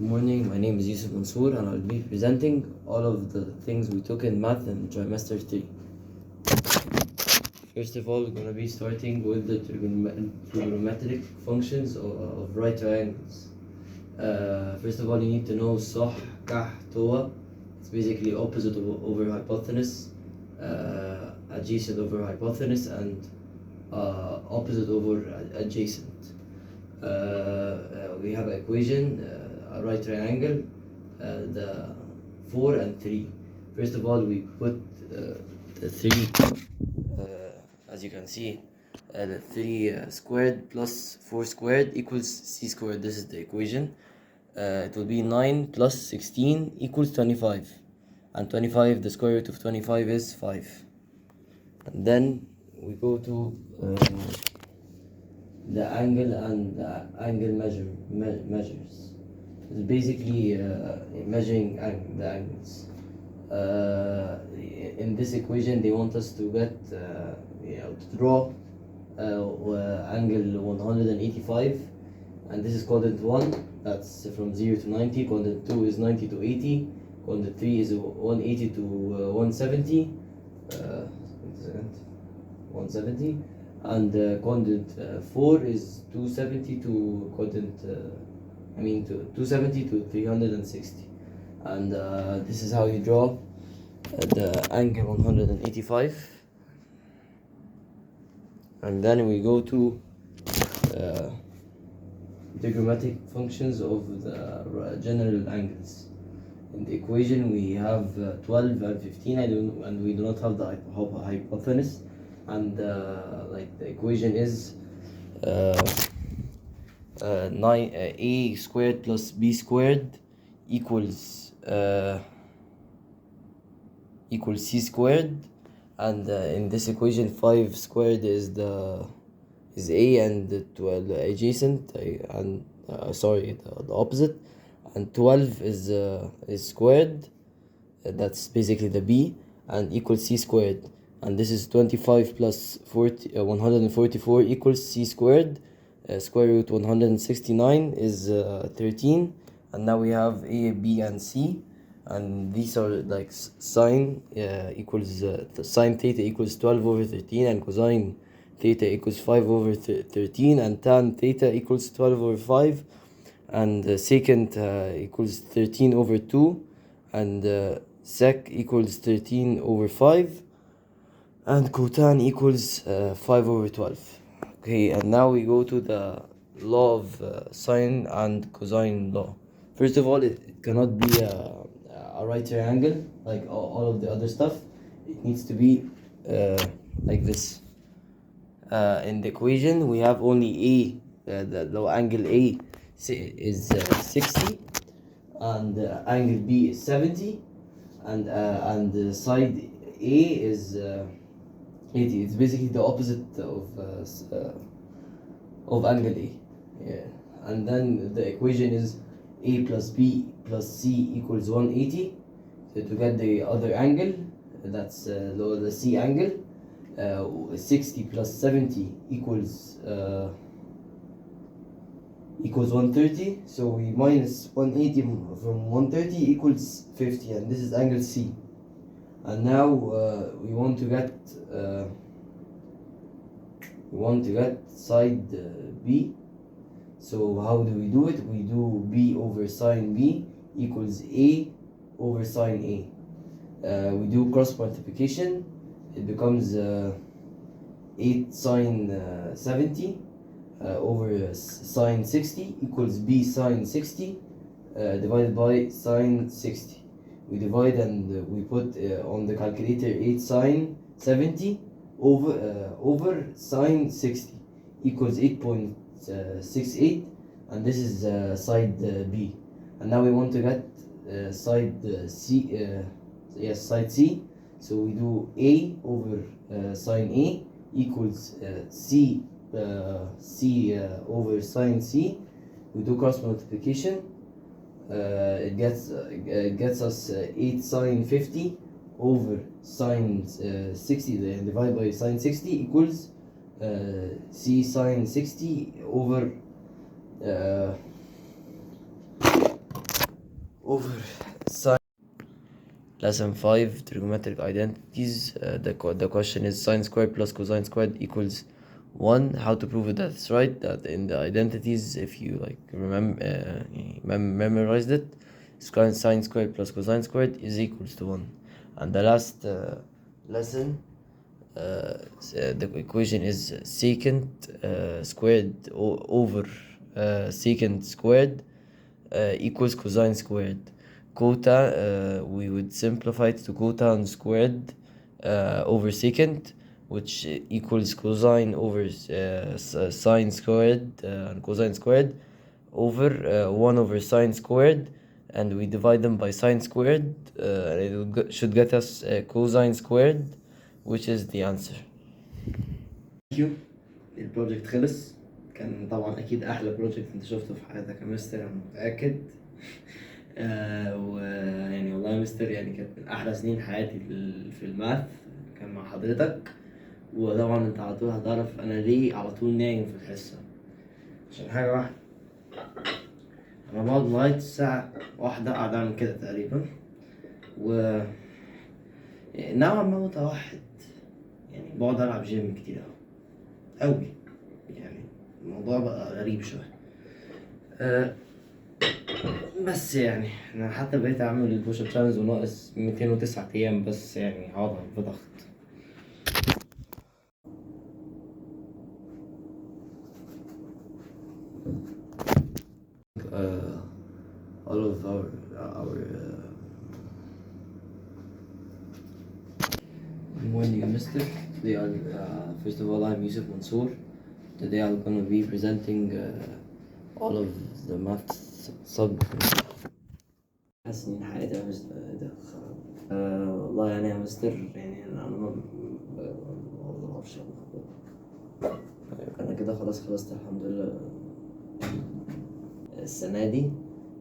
morning, my name is Yusuf Mansour and I'll be presenting all of the things we took in math in trimester 3. First of all, we're going to be starting with the trigonometric functions of right triangles. First of all, you need to know صح, كح, toa. It's basically opposite over hypotenuse, adjacent over hypotenuse, and opposite over adjacent. We have an equation, a right triangle, the 4 and 3. First of all, we put the 3, as you can see, the 3 squared plus 4 squared equals c squared. This is the equation. It will be 9 plus 16 equals 25, and 25, the square root of 25 is 5. And then we go to the angle and the angle measures. It's basically measuring the angles. In this equation, they want us to get to draw angle 185, and this is quadrant 1. That's from 0 to 90. Quadrant 2 is 90 to 80. Quadrant 3 is 180 to 170. 170. And quadrant 4 is 270 to quadrant, to 270 to 360. And this is how you draw the angle 185. And then we go to trigonometric functions of the general angles. In the equation, we have 12 and 15, and we do not have the hypotenuse. And the equation is 9a squared plus b squared equals c squared, and in this equation 5 squared is a, and the adjacent and the opposite, and 12 is squared, that's basically the b, and equals c squared. And this is 25 plus 144 equals c squared. Square root 169 is 13. And now we have a, b, and c. And these are like sine equals sine theta equals 12 over 13, and cosine theta equals 5 over 13, and tan theta equals 12 over 5, and secant equals 13 over 2, and sec equals 13 over 5. And cotan equals 5 over 12. Okay, and now we go to the law of sine and cosine law. First of all, it cannot be a right triangle like all of the other stuff. It needs to be like this. In the equation, we have only a, the low angle A is 60, and angle B is 70, and the side A is 80. It's basically the opposite of angle A. Yeah. And then the equation is A plus B plus C equals 180. So to get the other angle, that's the C angle, 60 plus 70 equals 130. So we minus 180 from 130 equals 50, and this is angle C. And now we want to get side B. So how do we do it? We do B over sine B equals A over sine A. We do cross multiplication. It becomes 8 sine 70 over sine 60 equals B sine 60 divided by sine 60. We divide and we put on the calculator 8 sine 70 over sine 60 equals 8.68, and this is side B. And now we want to get side C. Side C. So we do A over sine A equals C over sine C. We do cross multiplication. It gets us 8 sine 50 over sine 60, and divided by sine 60 equals C sine 60 over over sine. Lesson 5, trigonometric identities. The question is sine squared plus cosine squared equals 1. How to prove that it's right? That in the identities, if you like memorized it, sine squared plus cosine squared is equals to 1. And the last lesson, the equation is secant squared over secant squared equals cosine squared. Cota, we would simplify it to cotangent squared over secant, which equals cosine over sine squared and cosine squared over 1 over sine squared, and we divide them by sine squared, and it should get us cosine squared, which is the answer. Thank you. البروجكت خلص. كان طبعا اكيد احلى بروجكت انت شفته في حياتك يا مستر، انا متاكد. ويعني والله يا مستر يعني كانت من احلى سنين حياتي في الماث كان مع حضرتك. وطبعا انت على طول هتعرف انا ليه على طول نايم في الحصه، عشان حاجه واحده، انا بقعد لغايه الساعه 1 قاعد اعمل كده تقريبا، و نوعا ما متوحد، يعني بقعد العب جيم كتير أوي، يعني الموضوع بقى غريب شوية. بس يعني أنا حتى بقيت أعمل البوش اب تشالنج وناقص 209 أيام، بس يعني هقعد في ضغط. All of our good morning, Mr. Today, first of all, I'm Yusuf Mansour. Today, I'm going to be presenting all of the math sub. حاسس إن حياتي مش ده والله يعني يا مستر، يعني أنا ما بعرفش أنا كده خلاص خلصت الحمد لله السنة دي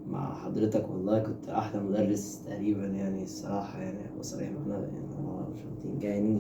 مع حضرتك. والله كنت أحلى مدرس تقريبا، يعني الصراحة يعني أبقى صريح معانا، يعني أنا معرفش بتنجاني